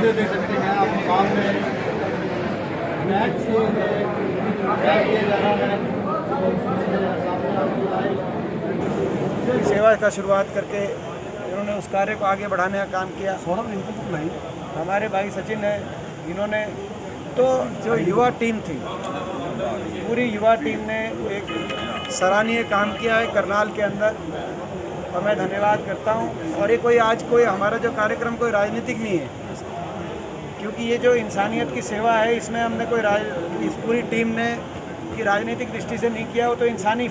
देख सकते हैं आप मुकाम में मैच से सेवा का शुरुआत करके इन्होंने उस कार्य को आगे बढ़ाने का काम किया। हमारे भाई सचिन है, इन्होंने तो जो युवा टीम थी, पूरी युवा टीम ने एक सराहनीय काम किया है करनाल के अंदर, और मैं धन्यवाद करता हूं। और ये कोई आज कोई हमारा जो कार्यक्रम कोई राजनीतिक नहीं है, क्योंकि ये जो इंसानियत की सेवा है इसमें हमने कोई इस पूरी टीम ने कि राजनीतिक दृष्टि से नहीं किया, वो तो इंसानी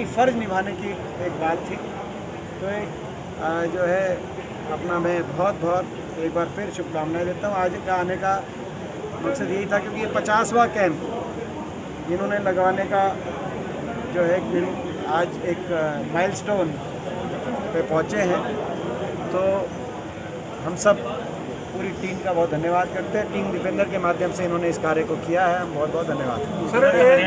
फ़र्ज निभाने की एक बात थी। तो जो है अपना मैं बहुत एक बार फिर शुभकामनाएं देता हूँ। आज का आने का मकसद यही था, क्योंकि ये 50वां कैंप इन्होंने लगवाने का जो है आज एक माइलस्टोन पे पहुँचे हैं। तो हम सब पूरी टीम का बहुत धन्यवाद करते हैं। टीम दीपेंद्र के माध्यम से इन्होंने इस कार्य को किया है, हम बहुत धन्यवाद। सर,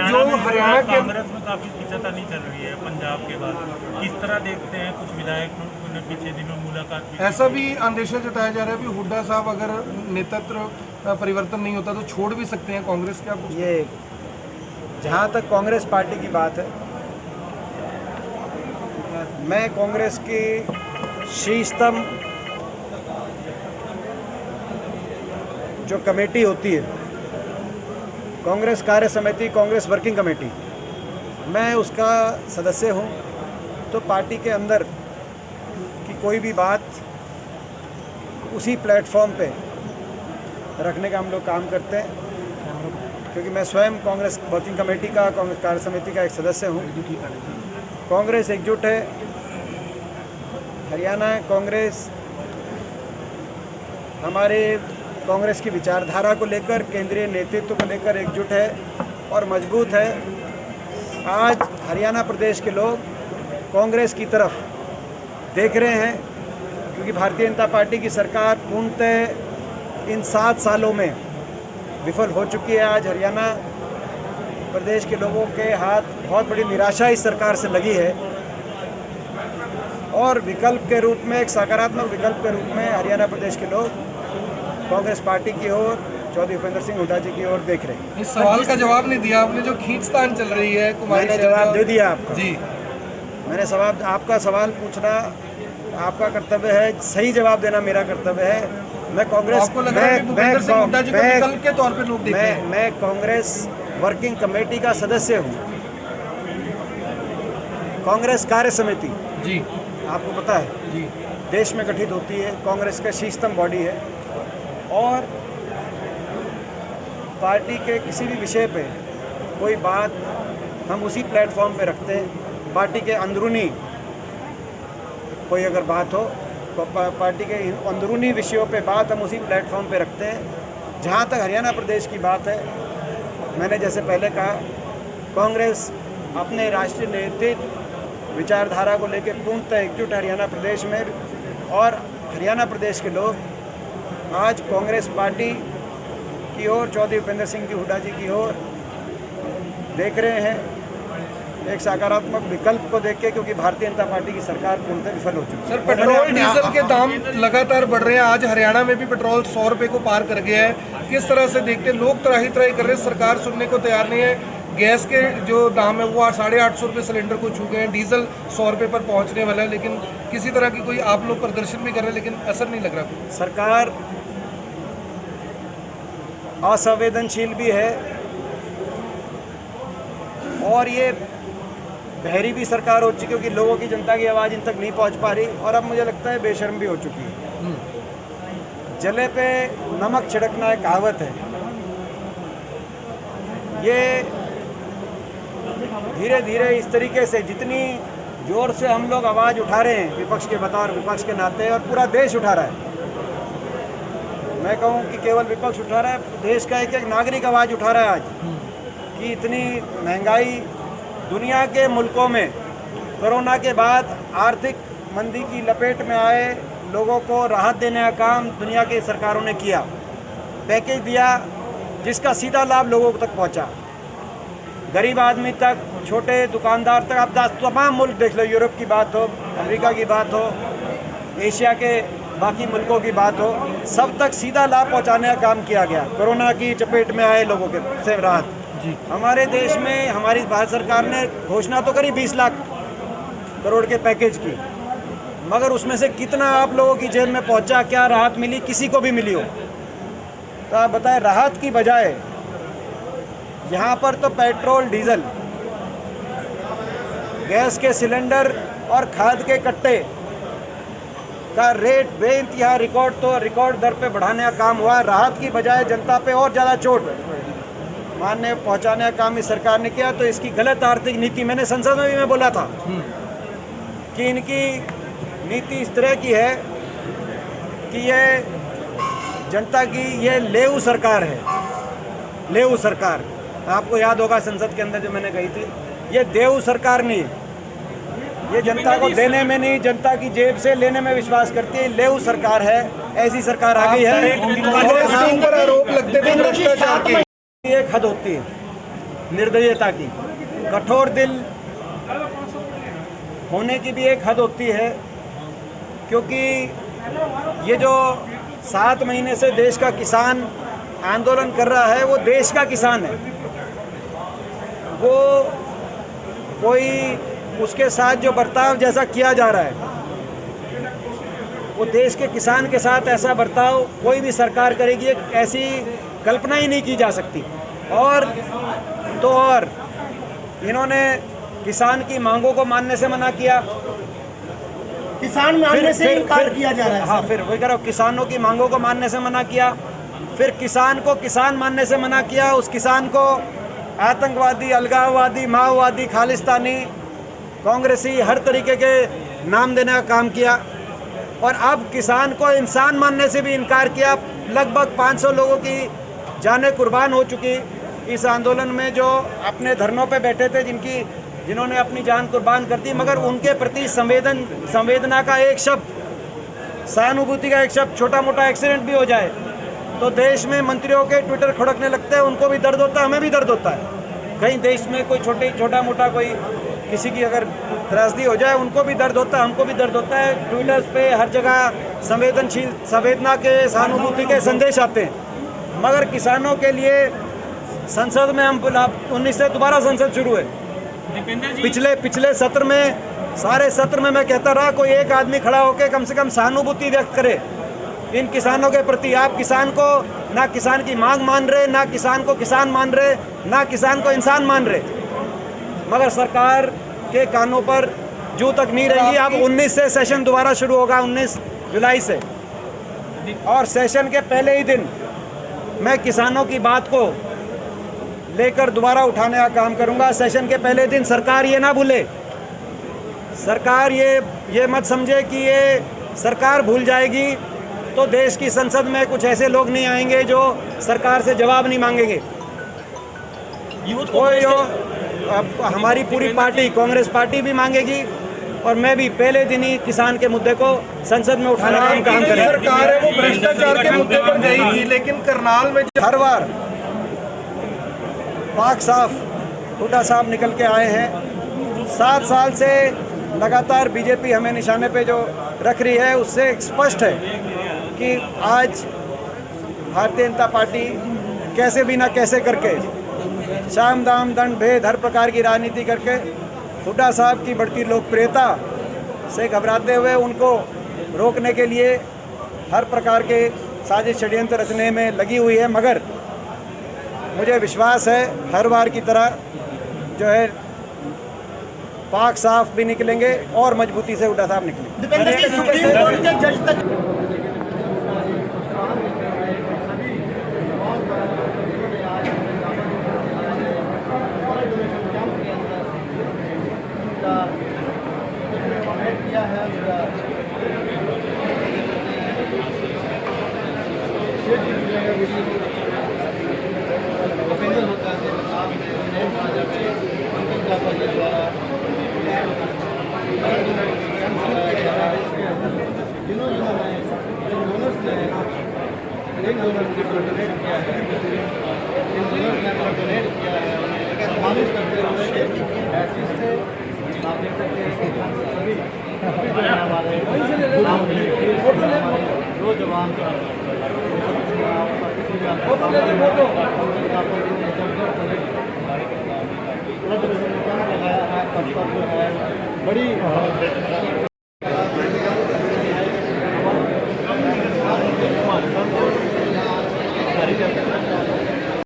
जो हरियाणा के कांग्रेस में काफ़ी खींचातानी चल रही है पंजाब के बाद, किस तरह देखते हैं? कुछ विधायकों ने पिछले दिनों मुलाकात की, ऐसा भी अंदेशा जताया जा रहा है कि हुड्डा साहब अगर नेतृत्व परिवर्तन नहीं होता तो छोड़ भी सकते हैं कांग्रेस। क्या कुछ ये जहाँ तक कांग्रेस पार्टी की बात है, मैं कांग्रेस की शीर्षतम जो कमेटी होती है, कांग्रेस कार्य समिति, कांग्रेस वर्किंग कमेटी, मैं उसका सदस्य हूं। तो पार्टी के अंदर की कोई भी बात उसी प्लेटफॉर्म पे रखने का हम लोग काम करते हैं, क्योंकि मैं स्वयं कांग्रेस वर्किंग कमेटी का, कांग्रेस कार्य समिति का एक सदस्य हूं। कांग्रेस एकजुट है, हरियाणा कांग्रेस हमारे कांग्रेस की विचारधारा को लेकर, केंद्रीय नेतृत्व को लेकर एकजुट है और मजबूत है। आज हरियाणा प्रदेश के लोग कांग्रेस की तरफ देख रहे हैं, क्योंकि भारतीय जनता पार्टी की सरकार पूर्णतः इन 7 सालों में विफल हो चुकी है। आज हरियाणा प्रदेश के लोगों के हाथ बहुत बड़ी निराशा इस सरकार से लगी है, और विकल्प के रूप में, एक सकारात्मक विकल्प के रूप में हरियाणा प्रदेश के लोग कांग्रेस पार्टी की ओर, चौधरी भूपेंद्र सिंह हुड्डा जी की ओर देख रहे हैं। इस सवाल का जवाब नहीं दिया आपने, जो खींचतान चल रही है कुमारी। मैंने जवाब दे दिया आपका जी। मैंने सवाल, आपका सवाल पूछना आपका कर्तव्य है, सही जवाब देना मेरा कर्तव्य है। मैं कांग्रेस, मैं कांग्रेस वर्किंग कमेटी का सदस्य हूँ। कांग्रेस कार्य समिति जी, आपको पता है जी, देश में गठित होती है, कांग्रेस का शीर्षतम बॉडी है, और पार्टी के किसी भी विषय पे कोई बात हम उसी प्लेटफॉर्म पे रखते हैं। पार्टी के अंदरूनी कोई अगर बात हो तो पार्टी के अंदरूनी विषयों पे बात हम उसी प्लेटफॉर्म पे रखते हैं। जहाँ तक हरियाणा प्रदेश की बात है, मैंने जैसे पहले कहा, कांग्रेस अपने राष्ट्रीय नेतृत्व विचारधारा को लेकर पूर्णतः एकजुट हरियाणा प्रदेश में, और हरियाणा प्रदेश के लोग आज कांग्रेस पार्टी की ओर, चौधरी भूपेंद्र सिंह हुड्डा जी की ओर देख रहे हैं, एक सकारात्मक विकल्प को देख के, क्योंकि भारतीय जनता पार्टी की सरकार पूर्णतः विफल हो चुकी है। सर, पेट्रोल डीजल के दाम लगातार बढ़ रहे हैं। आज हरियाणा में भी पेट्रोल 100 रुपये को पार कर गया है। किस तरह से देखते हैं? लोग त्राही कर रहे हैं, सरकार सुनने को तैयार नहीं है। गैस के जो दाम है वो 850 रुपये सिलेंडर को छू गए हैं, डीजल 100 रुपये पर पहुंचने वाला है, लेकिन किसी तरह की कोई, आप लोग प्रदर्शन भी कर रहे हैं लेकिन असर नहीं लग रहा। सरकार असंवेदनशील भी है, और ये बहरी भी सरकार हो चुकी, क्योंकि लोगों की, जनता की आवाज़ इन तक नहीं पहुंच पा रही, और अब मुझे लगता है बेशर्म भी हो चुकी है। जले पे नमक छिड़कना एक कहावत है। ये धीरे धीरे इस तरीके से जितनी जोर से हम लोग आवाज़ उठा रहे हैं विपक्ष के बतौर विपक्ष के नाते, और पूरा देश उठा रहा है, मैं कहूँ कि केवल विपक्ष उठा रहा है, देश का एक एक नागरिक आवाज़ उठा रहा है आज, कि इतनी महंगाई, दुनिया के मुल्कों में कोरोना के बाद आर्थिक मंदी की लपेट में आए लोगों को राहत देने का काम दुनिया की सरकारों ने किया, पैकेज दिया जिसका सीधा लाभ लोगों तक पहुंचा, गरीब आदमी तक, छोटे दुकानदार तक। आप तमाम मुल्क देख लो, यूरोप की बात हो, अमेरिका की बात हो, एशिया के बाकी मुल्कों की बात हो, सब तक सीधा लाभ पहुंचाने का काम किया गया कोरोना की चपेट में आए लोगों के से राहत। हमारे देश में हमारी भारत सरकार ने घोषणा तो करी 20 लाख करोड़ के पैकेज की, मगर उसमें से कितना आप लोगों की जेब में पहुंचा, क्या राहत मिली, किसी को भी मिली हो तो आप बताएं। राहत की बजाय यहाँ पर तो पेट्रोल, डीजल, गैस के सिलेंडर और खाद के कट्टे का रेट बेइंतहा रिकॉर्ड दर पे बढ़ाने का काम हुआ। राहत की बजाय जनता पे और ज़्यादा चोट मारने पहुंचाने का काम इस सरकार ने किया। तो इसकी गलत आर्थिक नीति, मैंने संसद में भी मैं बोला था कि इनकी नीति इस तरह की है कि ये जनता की ये लेऊ सरकार है, लेऊ सरकार। आपको याद होगा संसद के अंदर जो मैंने कही थी, ये देऊ सरकार नहीं, ये जनता को देने में नहीं, जनता की जेब से लेने में विश्वास करती है, लेऊ सरकार है। ऐसी सरकार आ गई है। आरोप लगते थे भ्रष्टाचार के। एक हद होती है निर्दयता की, कठोर दिल होने की भी एक हद होती है, क्योंकि ये जो 7 महीने से देश का किसान आंदोलन कर रहा है, वो देश का किसान है, वो कोई उसके साथ जो बर्ताव जैसा किया जा रहा है, वो देश के किसान के साथ ऐसा बर्ताव कोई भी सरकार करेगी, एक ऐसी कल्पना ही नहीं की जा सकती। और तो और इन्होंने किसान की मांगों को मानने से मना किया, किसान मानने से इनकार किया जा रहा है। हाँ, फिर वही कह रहा हूँ, किसानों की मांगों को मानने से मना किया, फिर किसान को किसान मानने से मना किया, उस किसान को आतंकवादी, अलगाववादी, माओवादी, खालिस्तानी, कांग्रेसी, हर तरीके के नाम देने का काम किया, और अब किसान को इंसान मानने से भी इनकार किया। लगभग 500 लोगों की जानें कुर्बान हो चुकी इस आंदोलन में, जो अपने धरनों पे बैठे थे, जिन्होंने अपनी जान कुर्बान कर दी, मगर उनके प्रति संवेदना का एक शब्द, सहानुभूति का एक शब्द, छोटा मोटा एक्सीडेंट भी हो जाए तो देश में मंत्रियों के ट्विटर खड़कने लगते हैं, उनको भी दर्द होता है, हमें भी दर्द होता है। कहीं देश में कोई छोटा मोटा कोई किसी की अगर त्रासदी हो जाए, उनको भी दर्द होता है, हमको भी दर्द होता है। ट्विटर्स पे हर जगह संवेदना के, सहानुभूति के संदेश आते हैं, मगर किसानों के लिए संसद में हम 19 से दोबारा संसद शुरू है। पिछले सत्र में, सारे सत्र में मैं कहता रहा, कोई एक आदमी खड़ा होकर कम से कम सहानुभूति व्यक्त करे इन किसानों के प्रति। आप किसान को ना किसान की मांग मान रहे, ना किसान को किसान मान रहे, ना किसान को इंसान मान रहे, मगर सरकार के कानों पर जू तक नहीं रहेगी। अब 19 से सेशन दोबारा शुरू होगा, 19 जुलाई से, और सेशन के पहले ही दिन मैं किसानों की बात को लेकर दोबारा उठाने का काम करूंगा। सेशन के पहले दिन सरकार ये ना भूले, सरकार ये मत समझे कि ये सरकार भूल जाएगी तो देश की संसद में कुछ ऐसे लोग नहीं आएंगे जो सरकार से जवाब नहीं मांगेंगे। कोई हमारी पूरी पार्टी, कांग्रेस पार्टी भी मांगेगी, और मैं भी पहले दिन ही किसान के मुद्दे को संसद में उठाने का काम करेंगे। सरकार है वो भ्रष्टाचार के मुद्दे पर गई थी, लेकिन करनाल में हर बार पाक साफ, हुड्डा साहब निकल के आए हैं। 7 साल से लगातार बीजेपी हमें निशाने पे जो रख रही है, उससे स्पष्ट है कि आज भारतीय जनता पार्टी कैसे भी ना कैसे करके, शाम दाम दंड भेद हर प्रकार की राजनीति करके, हुड्डा साहब की बढ़ती लोकप्रियता से घबराते हुए उनको रोकने के लिए हर प्रकार के साजिश षड्यंत्र रचने में लगी हुई है। मगर मुझे विश्वास है, हर बार की तरह जो है पाक साफ भी निकलेंगे और मजबूती से हुड्डा साहब निकलेंगे। दीपेंद्र जी, सुप्रीम कोर्ट के जज तक बड़ी